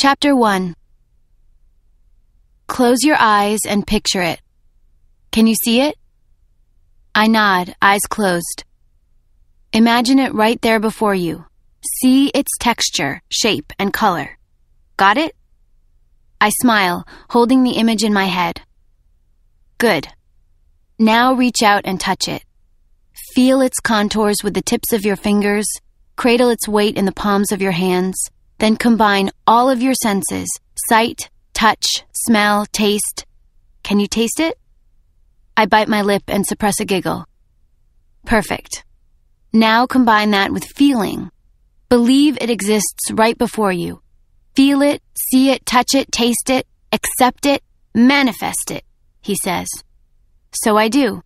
Chapter 1. Close your eyes and picture it. Can you see it? I nod, eyes closed. Imagine it right there before you. See its texture, shape, and color. Got it? I smile, holding the image in my head. Good. Now reach out and touch it. Feel its contours with the tips of your fingers, cradle its weight in the palms of your hands, then combine all of your senses, sight, touch, smell, taste. Can you taste it? I bite my lip and suppress a giggle. Perfect. Now combine that with feeling. Believe it exists right before you. Feel it, see it, touch it, taste it, accept it, manifest it, he says. So I do.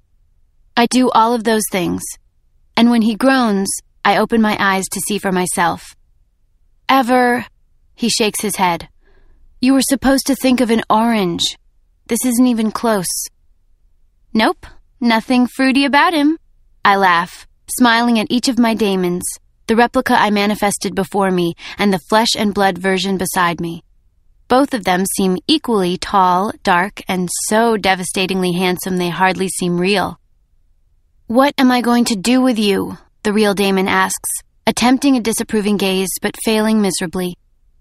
I do all of those things. And when he groans, I open my eyes to see for myself. He shakes his head. You were supposed to think of an orange. This isn't even close. Nope, nothing fruity about him. I laugh, smiling at each of my Damens, the replica I manifested before me and the flesh and blood version beside me. Both of them seem equally tall, dark, and so devastatingly handsome they hardly seem real. What am I going to do with you? The real Damen asks, attempting a disapproving gaze but failing miserably.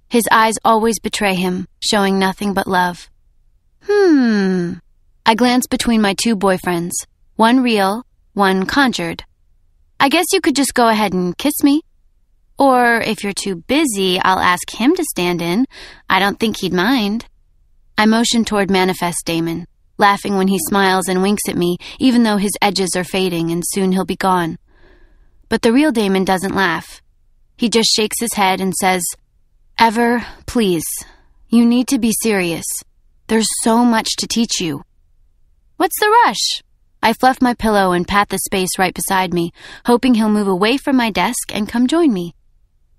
His eyes always betray him, showing nothing but love. I glance between my two boyfriends, one real, one conjured. I guess you could just go ahead and kiss me. Or if you're too busy, I'll ask him to stand in. I don't think he'd mind. I motion toward Manifest Damen, laughing when he smiles and winks at me, even though his edges are fading and soon he'll be gone. But the real Damen doesn't laugh. He just shakes his head and says, please, you need to be serious. There's so much to teach you. What's the rush? I fluff my pillow and pat the space right beside me, hoping he'll move away from my desk and come join me.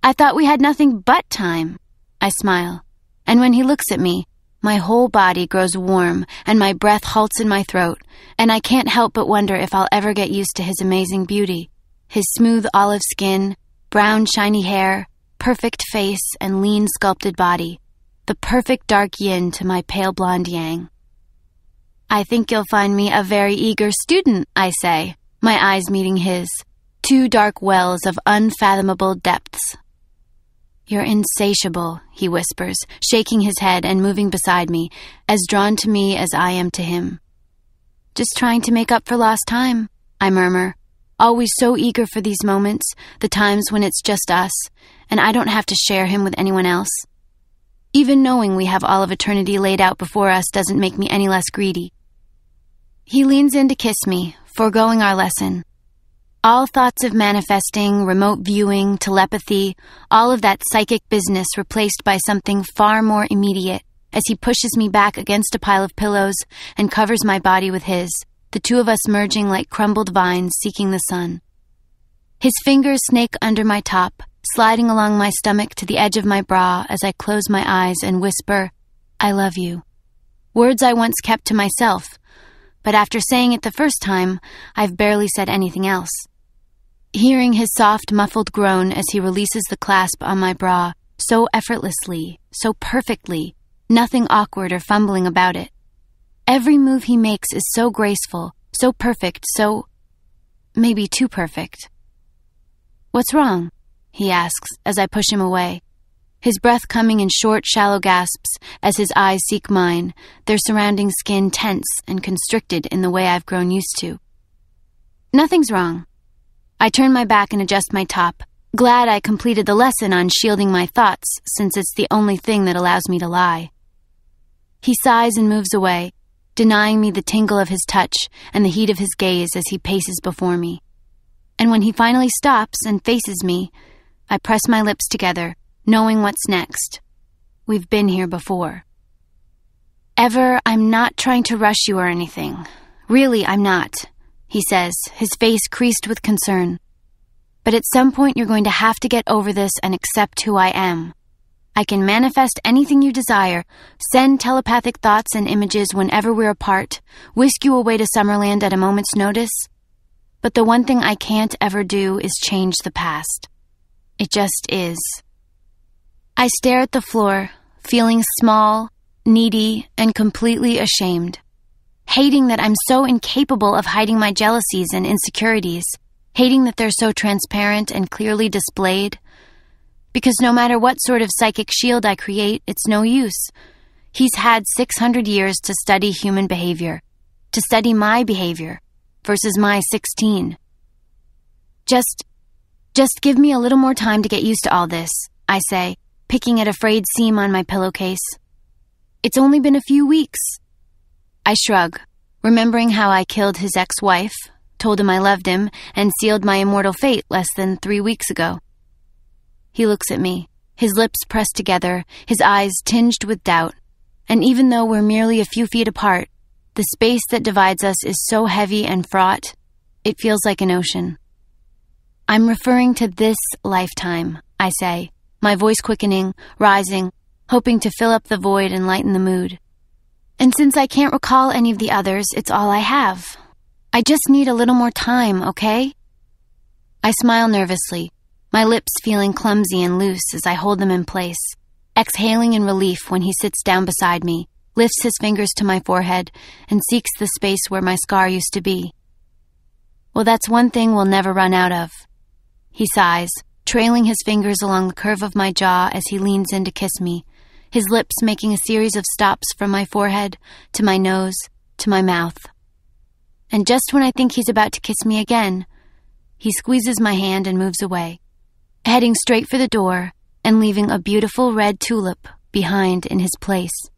I thought we had nothing but time. I smile, and when he looks at me, my whole body grows warm and my breath halts in my throat, and I can't help but wonder if I'll ever get used to his amazing beauty, his smooth olive skin, brown shiny hair, perfect face, and lean sculpted body, the perfect dark yin to my pale blonde yang. I think you'll find me a very eager student, I say, my eyes meeting his, two dark wells of unfathomable depths. You're insatiable, he whispers, shaking his head and moving beside me, as drawn to me as I am to him. Just trying to make up for lost time, I murmur, always so eager for these moments, the times when it's just us, and I don't have to share him with anyone else. Even knowing we have all of eternity laid out before us doesn't make me any less greedy. He leans in to kiss me, foregoing our lesson. All thoughts of manifesting, remote viewing, telepathy, all of that psychic business replaced by something far more immediate as he pushes me back against a pile of pillows and covers my body with his, the two of us merging like crumbled vines seeking the sun. His fingers snake under my top, sliding along my stomach to the edge of my bra as I close my eyes and whisper, I love you. Words I once kept to myself, but after saying it the first time, I've barely said anything else. Hearing his soft, muffled groan as he releases the clasp on my bra, so effortlessly, so perfectly, nothing awkward or fumbling about it. Every move he makes is so graceful, so perfect, so maybe too perfect. What's wrong? He asks as I push him away, his breath coming in short, shallow gasps as his eyes seek mine, their surrounding skin tense and constricted in the way I've grown used to. Nothing's wrong. I turn my back and adjust my top, glad I completed the lesson on shielding my thoughts since it's the only thing that allows me to lie. He sighs and moves away, denying me the tingle of his touch and the heat of his gaze as he paces before me. And when he finally stops and faces me, I press my lips together, knowing what's next. We've been here before. I'm not trying to rush you or anything. Really, I'm not, he says, his face creased with concern. But at some point you're going to have to get over this and accept who I am. I can manifest anything you desire, send telepathic thoughts and images whenever we're apart, whisk you away to Summerland at a moment's notice. But the one thing I can't ever do is change the past. It just is. I stare at the floor, feeling small, needy, and completely ashamed. Hating that I'm so incapable of hiding my jealousies and insecurities. Hating that they're so transparent and clearly displayed. Because no matter what sort of psychic shield I create, it's no use. He's had 600 years to study human behavior, to study my behavior, versus my 16. Just give me a little more time to get used to all this, I say, picking at a frayed seam on my pillowcase. It's only been a few weeks. I shrug, remembering how I killed his ex-wife, told him I loved him, and sealed my immortal fate less than 3 weeks ago. He looks at me, his lips pressed together, his eyes tinged with doubt, and even though we're merely a few feet apart, the space that divides us is so heavy and fraught, it feels like an ocean. I'm referring to this lifetime, I say, my voice quickening, rising, hoping to fill up the void and lighten the mood. And since I can't recall any of the others, it's all I have. I just need a little more time, okay? I smile nervously, my lips feeling clumsy and loose as I hold them in place, exhaling in relief when he sits down beside me, lifts his fingers to my forehead, and seeks the space where my scar used to be. Well, that's one thing we'll never run out of. He sighs, trailing his fingers along the curve of my jaw as he leans in to kiss me, his lips making a series of stops from my forehead to my nose to my mouth. And just when I think he's about to kiss me again, he squeezes my hand and moves away, heading straight for the door and leaving a beautiful red tulip behind in his place.